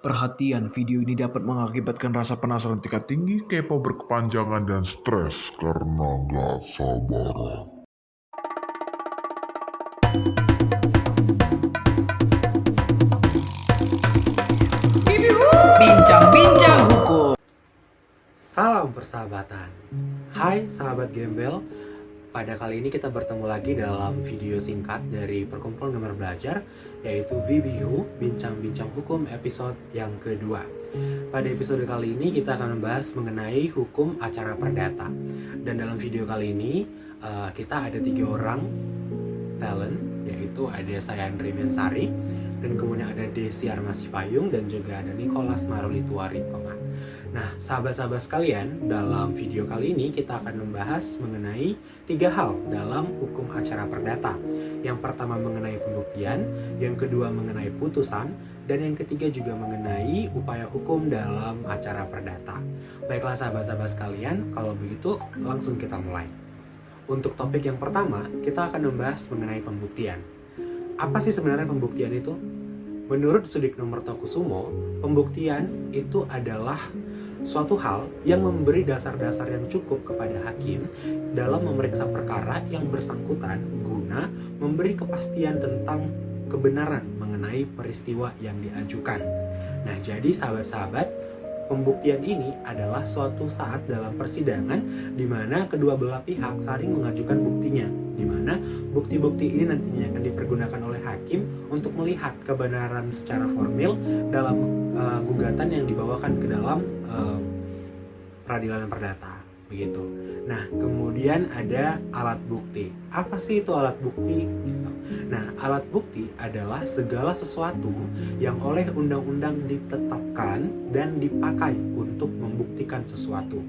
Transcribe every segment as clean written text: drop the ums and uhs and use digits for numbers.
Perhatian, video ini dapat mengakibatkan rasa penasaran tingkat tinggi, kepo berkepanjangan, dan stres karena nggak sabaran. Bincang-bincang hukum. Salam persahabatan. Hai sahabat gembel. Pada kali ini kita bertemu lagi dalam video singkat dari Perkumpulan Gemar Belajar, yaitu BBHU, Bincang-bincang Hukum episode yang kedua. Pada episode kali ini kita akan membahas mengenai hukum acara perdata. Dan dalam video kali ini kita ada 3 orang talent, yaitu ada saya Andre Mensari, dan kemudian ada Desi Armasipayung, dan juga ada Nicholas Marulituari Tengah. Nah, sahabat-sahabat sekalian, dalam video kali ini kita akan membahas mengenai 3 hal dalam hukum acara perdata. Yang pertama mengenai pembuktian, yang kedua mengenai putusan, dan yang ketiga juga mengenai upaya hukum dalam acara perdata. Baiklah sahabat-sahabat sekalian, kalau begitu langsung kita mulai. Untuk topik yang pertama, kita akan membahas mengenai pembuktian. Apa sih sebenarnya pembuktian itu? Menurut Sudikno Mertokusumo, pembuktian itu adalah suatu hal yang memberi dasar-dasar yang cukup kepada hakim dalam memeriksa perkara yang bersangkutan guna memberi kepastian tentang kebenaran mengenai peristiwa yang diajukan. Nah, jadi sahabat-sahabat, pembuktian ini adalah suatu saat dalam persidangan di mana kedua belah pihak saling mengajukan buktinya, di mana bukti-bukti ini nantinya akan dipergunakan oleh hakim untuk melihat kebenaran secara formil dalam gugatan yang dibawakan ke dalam peradilan perdata, begitu. Nah, kemudian ada alat bukti. Apa sih itu alat bukti? Gitu. Nah, alat bukti adalah segala sesuatu yang oleh undang-undang ditetapkan dan dipakai untuk membuktikan sesuatu.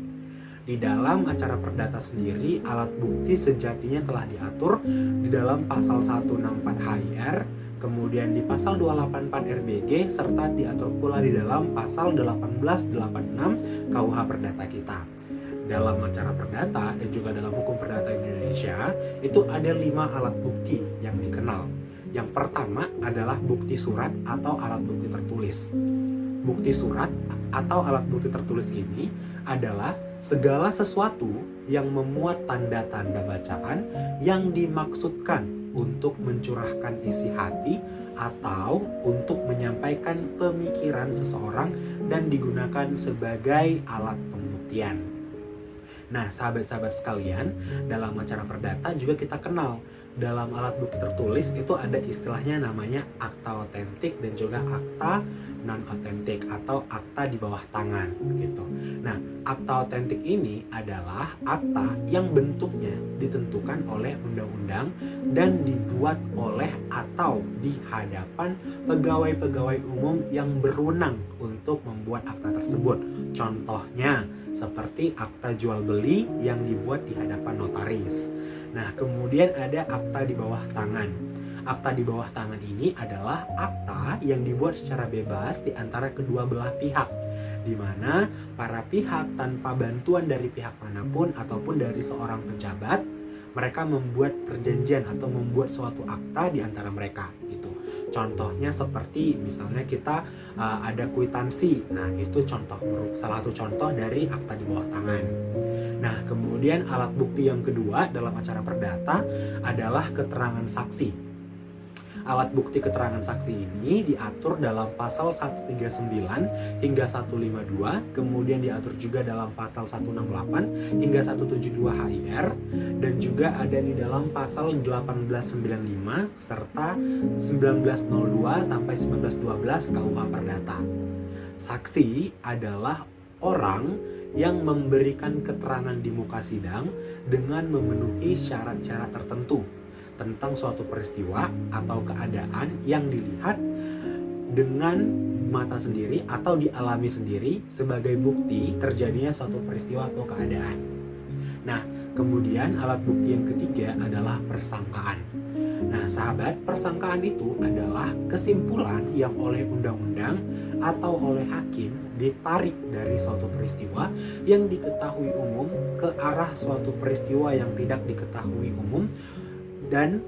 Di dalam acara perdata sendiri, alat bukti sejatinya telah diatur di dalam pasal 164 HIR, kemudian di pasal 284 RBG, serta diatur pula di dalam pasal 1886 KUH Perdata kita. Dalam acara perdata dan juga dalam hukum perdata Indonesia, itu ada 5 alat bukti yang dikenal. Yang pertama adalah bukti surat atau alat bukti tertulis. Bukti surat atau alat bukti tertulis ini adalah segala sesuatu yang memuat tanda-tanda bacaan yang dimaksudkan untuk mencurahkan isi hati atau untuk menyampaikan pemikiran seseorang dan digunakan sebagai alat pembuktian. Nah, sahabat-sahabat sekalian, dalam acara perdata juga kita kenal dalam alat bukti tertulis itu ada istilahnya namanya akta otentik dan juga akta non otentik atau akta di bawah tangan gitu. Nah, akta otentik ini adalah akta yang bentuknya ditentukan oleh undang-undang dan dibuat oleh atau di hadapan pegawai-pegawai umum yang berwenang untuk membuat akta tersebut. Contohnya seperti akta jual beli yang dibuat di hadapan notaris. Nah, kemudian ada akta di bawah tangan. Akta di bawah tangan ini adalah akta yang dibuat secara bebas di antara kedua belah pihak, di mana para pihak tanpa bantuan dari pihak manapun ataupun dari seorang pejabat, mereka membuat perjanjian atau membuat suatu akta di antara mereka gitu. Contohnya seperti misalnya kita ada kwitansi. Nah, itu salah satu contoh dari akta di bawah tangan. Nah, kemudian alat bukti yang kedua dalam acara perdata adalah keterangan saksi. Alat bukti keterangan saksi ini diatur dalam pasal 139 hingga 152, kemudian diatur juga dalam pasal 168 hingga 172 HIR, dan juga ada di dalam pasal 1895 serta 1902 sampai 1912 KUH Perdata. Saksi adalah orang yang memberikan keterangan di muka sidang dengan memenuhi syarat-syarat tertentu tentang suatu peristiwa atau keadaan yang dilihat dengan mata sendiri atau dialami sendiri sebagai bukti terjadinya suatu peristiwa atau keadaan. Nah, kemudian alat bukti yang ketiga adalah persangkaan. Nah, sahabat, persangkaan itu adalah kesimpulan yang oleh undang-undang atau oleh hakim ditarik dari suatu peristiwa yang diketahui umum ke arah suatu peristiwa yang tidak diketahui umum, dan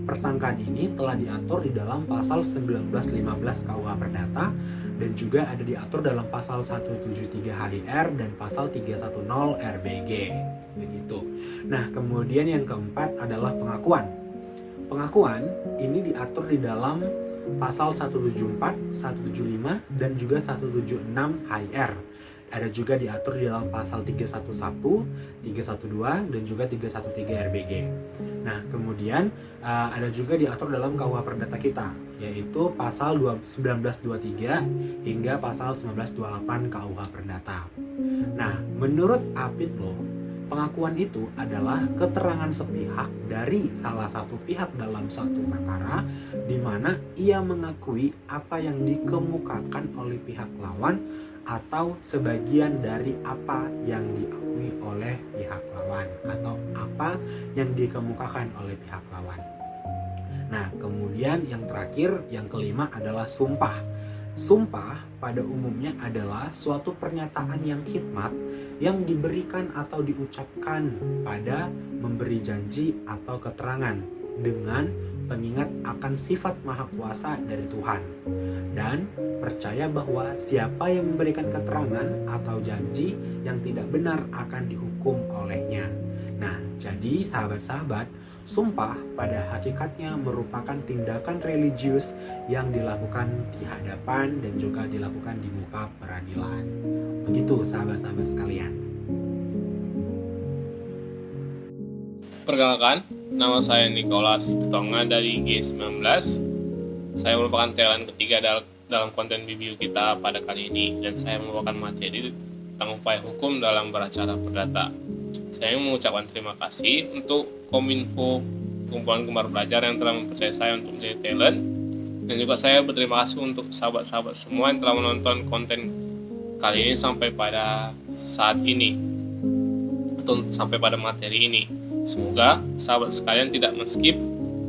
persangkaan ini telah diatur di dalam pasal 1915 KUH Perdata dan juga ada diatur dalam pasal 173 HIR dan pasal 310 RBG. Begitu. Nah, kemudian yang keempat adalah pengakuan. Pengakuan ini diatur di dalam pasal 174, 175 dan juga 176 HIR. Ada juga diatur di dalam pasal 311, 312 dan juga 313 RBG. Nah, kemudian ada juga diatur dalam KUH Perdata kita, yaitu pasal 1923 hingga pasal 1928 KUH Perdata. Nah, menurut Apit loh, pengakuan itu adalah keterangan sepihak dari salah satu pihak dalam suatu perkara di mana ia mengakui apa yang dikemukakan oleh pihak lawan atau sebagian dari apa yang diakui oleh pihak lawan atau apa yang dikemukakan oleh pihak lawan. Nah, kemudian yang terakhir, yang kelima adalah sumpah. Sumpah pada umumnya adalah suatu pernyataan yang khidmat yang diberikan atau diucapkan pada memberi janji atau keterangan dengan pengingat akan sifat maha kuasa dari Tuhan dan percaya bahwa siapa yang memberikan keterangan atau janji yang tidak benar akan dihukum olehnya. Nah, jadi sahabat-sahabat, sumpah pada hakikatnya merupakan tindakan religius yang dilakukan di hadapan dan juga dilakukan di muka peradilan. Begitu sahabat-sahabat sekalian. Perkenalkan, nama saya Nicholas Tonga dari G19. Saya merupakan talent ketiga dalam konten review kita pada kali ini, dan saya merupakan materi tentang upaya hukum dalam beracara perdata. Saya mengucapkan terima kasih untuk Kominfo, kumpulan gemar belajar yang telah mempercayai saya untuk menjadi talent, dan juga saya berterima kasih untuk sahabat-sahabat semua yang telah menonton konten kali ini sampai pada saat ini, atau sampai pada materi ini. Semoga sahabat sekalian tidak men-skip,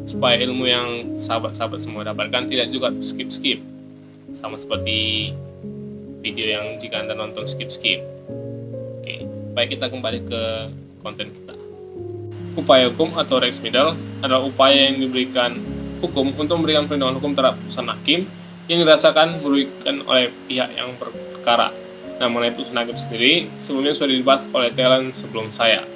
supaya ilmu yang sahabat-sahabat semua dapatkan tidak juga skip-skip, sama seperti video yang jika Anda nonton skip-skip. Oke, baik, kita kembali ke konten kita. Upaya hukum atau res middle adalah upaya yang diberikan hukum untuk memberikan perlindungan hukum terhadap putusan hakim yang dirasakan merugikan oleh pihak yang berperkara. Nah, mengenai putusan hakim sendiri, sebelumnya sudah dibahas oleh talent sebelum saya.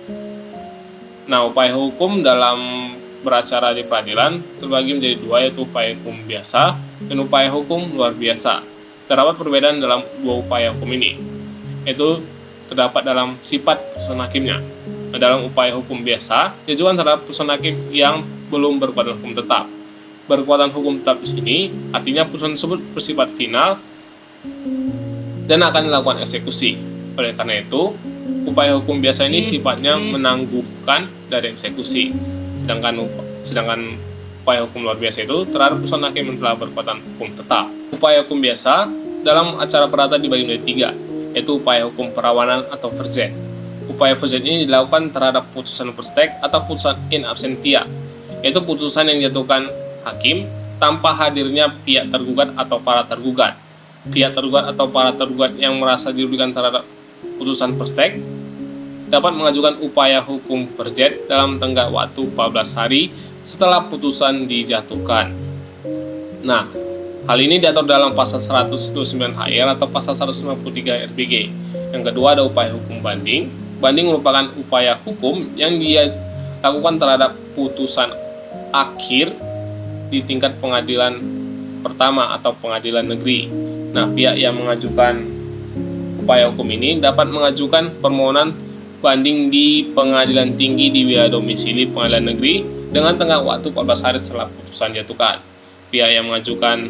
Nah, upaya hukum dalam beracara di peradilan terbagi menjadi dua, yaitu upaya hukum biasa dan upaya hukum luar biasa. Terdapat perbedaan dalam dua upaya hukum ini, yaitu terdapat dalam sifat putusan hakimnya. Nah, dalam upaya hukum biasa, diajukan terhadap putusan hakim yang belum berkekuatan hukum tetap. Berkekuatan hukum tetap di sini artinya putusan tersebut bersifat final dan akan dilakukan eksekusi. Oleh karena itu, upaya hukum biasa ini sifatnya menangguhkan dari eksekusi. Sedangkan upaya hukum luar biasa itu terhadap putusan hakim yang telah berkekuatan hukum tetap. Upaya hukum biasa dalam acara perdata dibagi menjadi tiga, yaitu upaya hukum perawanan atau verzet. Upaya verzet ini dilakukan terhadap putusan verstek atau putusan in absentia, yaitu putusan yang dijatuhkan hakim tanpa hadirnya pihak tergugat atau para tergugat. Pihak tergugat atau para tergugat yang merasa dirugikan terhadap putusan verstek dapat mengajukan upaya hukum verzet dalam tenggat waktu 14 hari setelah putusan dijatuhkan. Nah, hal ini diatur dalam pasal 129 HR atau pasal 153 RBG. Yang kedua ada upaya hukum banding. Banding merupakan upaya hukum yang dia lakukan terhadap putusan akhir di tingkat pengadilan pertama atau pengadilan negeri. Nah, pihak yang mengajukan upaya hukum ini dapat mengajukan permohonan banding di pengadilan tinggi di wilayah domisili pengadilan negeri dengan tenggat waktu 14 hari setelah putusan dijatuhkan. Pihak yang mengajukan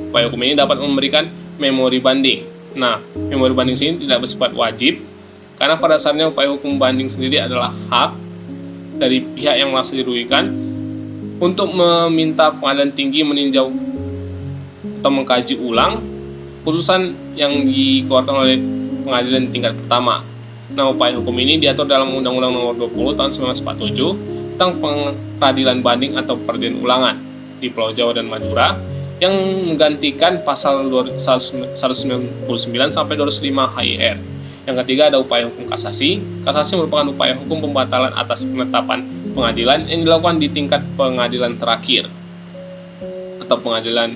upaya hukum ini dapat memberikan memori banding. Nah, memori banding sini tidak bersifat wajib, karena pada dasarnya upaya hukum banding sendiri adalah hak dari pihak yang merasa dirugikan untuk meminta pengadilan tinggi meninjau atau mengkaji ulang putusan yang dikeluarkan oleh pengadilan tingkat pertama. Nah, upaya hukum ini diatur dalam Undang-Undang Nomor 20 Tahun 1947 tentang peradilan banding atau peradilan ulangan di Pulau Jawa dan Madura yang menggantikan pasal 199 sampai 205 HIR. Yang ketiga ada upaya hukum kasasi. Kasasi merupakan upaya hukum pembatalan atas penetapan pengadilan yang dilakukan di tingkat pengadilan terakhir atau pengadilan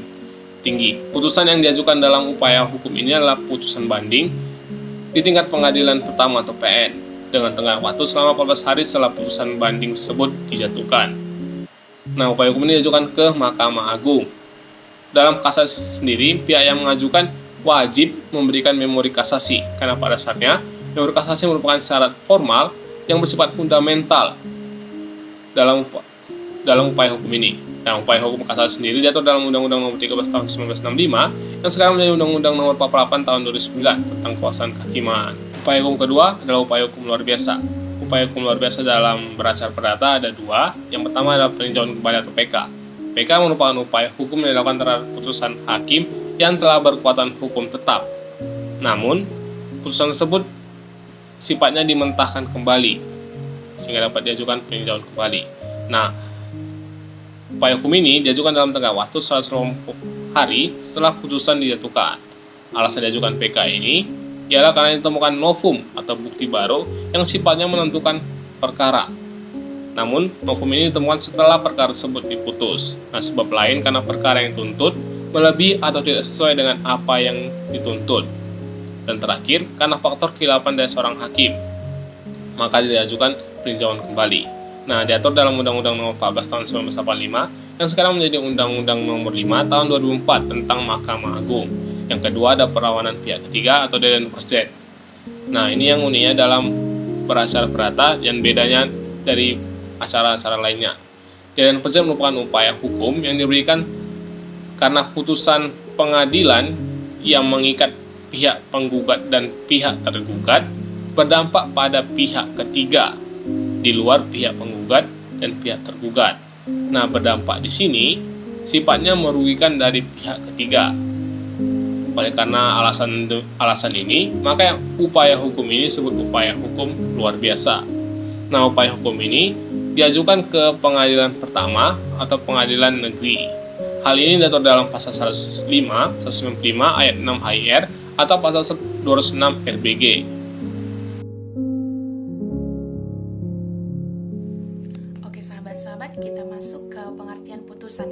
tinggi. Putusan yang diajukan dalam upaya hukum ini adalah putusan banding di tingkat pengadilan pertama atau PN dengan tenggat waktu selama 14 hari setelah putusan banding tersebut dijatuhkan. Nah, upaya hukum ini diajukan ke Mahkamah Agung. Dalam kasasi sendiri, pihak yang mengajukan wajib memberikan memori kasasi karena pada dasarnya memori kasasi merupakan syarat formal yang bersifat fundamental dalam upaya hukum ini. Nah, upaya hukum kasasi sendiri diatur dalam Undang-Undang Nomor 13 Tahun 1965 yang sekarang menjadi Undang-Undang Nomor 48 Tahun 2009 tentang kekuasaan kehakiman. Upaya hukum kedua adalah upaya hukum luar biasa. Upaya hukum luar biasa dalam beracara perdata ada dua. Yang pertama adalah peninjauan kembali atau PK. PK merupakan upaya hukum yang dilakukan terhadap putusan hakim yang telah berkekuatan hukum tetap. Namun, putusan tersebut sifatnya dimentahkan kembali sehingga dapat diajukan peninjauan kembali. Nah, upaya hukum ini diajukan dalam tenggat waktu 120 hari setelah putusan dijatuhkan. Alasan diajukan PK ini ialah karena ditemukan novum atau bukti baru yang sifatnya menentukan perkara. Namun, novum ini ditemukan setelah perkara tersebut diputus. Nah, sebab lain karena perkara yang dituntut melebihi atau tidak sesuai dengan apa yang dituntut. Dan terakhir, karena faktor kehilapan dari seorang hakim, maka diajukan peninjauan kembali. Nah, diatur dalam Undang-Undang Nomor 14 Tahun 1985 yang sekarang menjadi Undang-Undang Nomor 5 Tahun 2004 tentang Mahkamah Agung. Yang kedua ada perlawanan pihak ketiga atau dead first. Nah, ini yang uniknya dalam beracara perdata dan bedanya dari acara-acara lainnya. Dead first merupakan upaya hukum yang diberikan karena putusan pengadilan yang mengikat pihak penggugat dan pihak tergugat berdampak pada pihak ketiga di luar pihak penggugat dan pihak tergugat. Nah, berdampak di sini sifatnya merugikan dari pihak ketiga. Oleh karena alasan ini, maka upaya hukum ini disebut upaya hukum luar biasa. Nah, upaya hukum ini diajukan ke pengadilan pertama atau pengadilan negeri. Hal ini diatur dalam pasal 195 ayat 6 HIR atau pasal 206 RBG. Oke sahabat-sahabat, kita masuk ke pengertian putusan.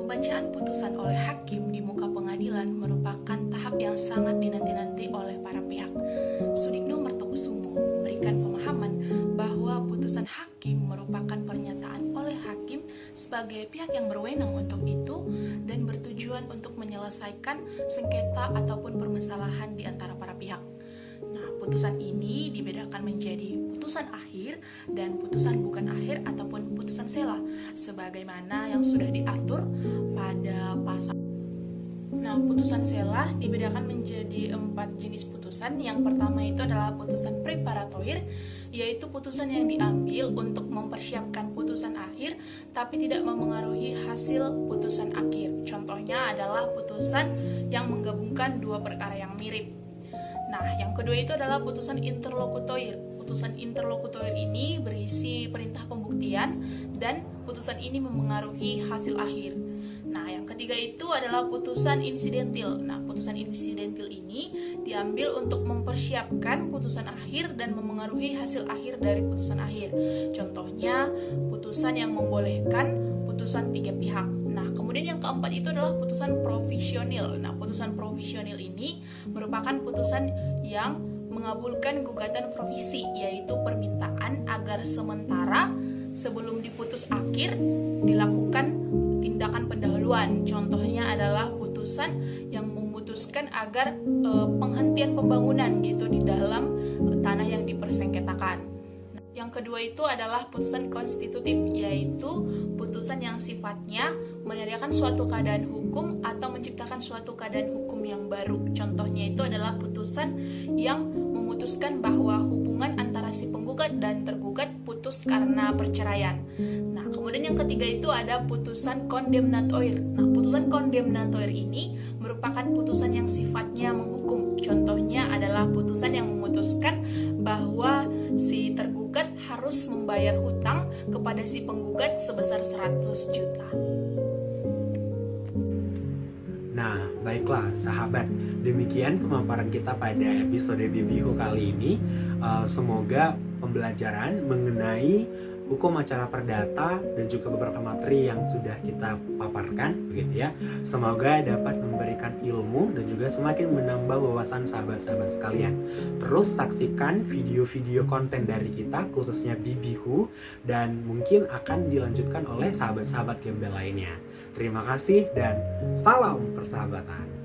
Pembacaan putusan oleh hakim di muka pengadilan merupakan tahap yang sangat dinanti-nanti oleh para pihak. Sudikno Mertokusumo memberikan pemahaman bahwa putusan hakim merupakan pernyataan oleh hakim sebagai pihak yang berwenang untuk itu dan bertujuan untuk menyelesaikan sengketa ataupun permasalahan di antara para pihak. Nah, putusan ini dibedakan menjadi putusan akhir dan putusan bukan akhir ataupun putusan sela sebagaimana yang sudah diatur pada pasal. Nah, putusan sela dibedakan menjadi 4 jenis putusan. Yang pertama itu adalah putusan preparatoir, yaitu putusan yang diambil untuk mempersiapkan putusan akhir tapi tidak memengaruhi hasil putusan akhir. Contohnya adalah putusan yang menggabungkan dua perkara yang mirip. Nah, yang kedua itu adalah putusan interlokutoir. Putusan interlokutoir ini berisi perintah pembuktian dan putusan ini memengaruhi hasil akhir. Nah, yang ketiga itu adalah putusan insidentil. Nah, putusan insidentil ini diambil untuk mempersiapkan putusan akhir dan memengaruhi hasil akhir dari putusan akhir. Contohnya, putusan yang membolehkan putusan tiga pihak. Nah, kemudian yang keempat itu adalah putusan provisionil. Nah, putusan provisionil ini merupakan putusan yang mengabulkan gugatan provisi, yaitu permintaan agar sementara sebelum diputus akhir dilakukan tindakan pendahuluan. Contohnya adalah putusan yang memutuskan agar penghentian pembangunan gitu di dalam tanah yang dipersengketakan. Yang kedua itu adalah putusan konstitutif, yaitu putusan yang sifatnya menyediakan suatu keadaan hukum atau menciptakan suatu keadaan hukum yang baru. Contohnya itu adalah putusan yang memutuskan bahwa hubungan antara si penggugat dan tergugat putus karena perceraian. Nah, kemudian yang ketiga itu ada putusan kondemnatoir. Nah, putusan kondemnatoir ini merupakan putusan yang sifatnya menghukum. Contohnya adalah putusan yang memutuskan bahwa si tergugat harus membayar hutang kepada si penggugat sebesar 100 juta. Nah, baiklah sahabat, demikian pemaparan kita pada episode Bibihu kali ini. Semoga pembelajaran mengenai hukum acara perdata dan juga beberapa materi yang sudah kita paparkan begitu ya. Semoga dapat memberikan ilmu dan juga semakin menambah wawasan sahabat-sahabat sekalian. Terus saksikan video-video konten dari kita khususnya Bibihu dan mungkin akan dilanjutkan oleh sahabat-sahabat gembel lainnya. Terima kasih dan salam persahabatan.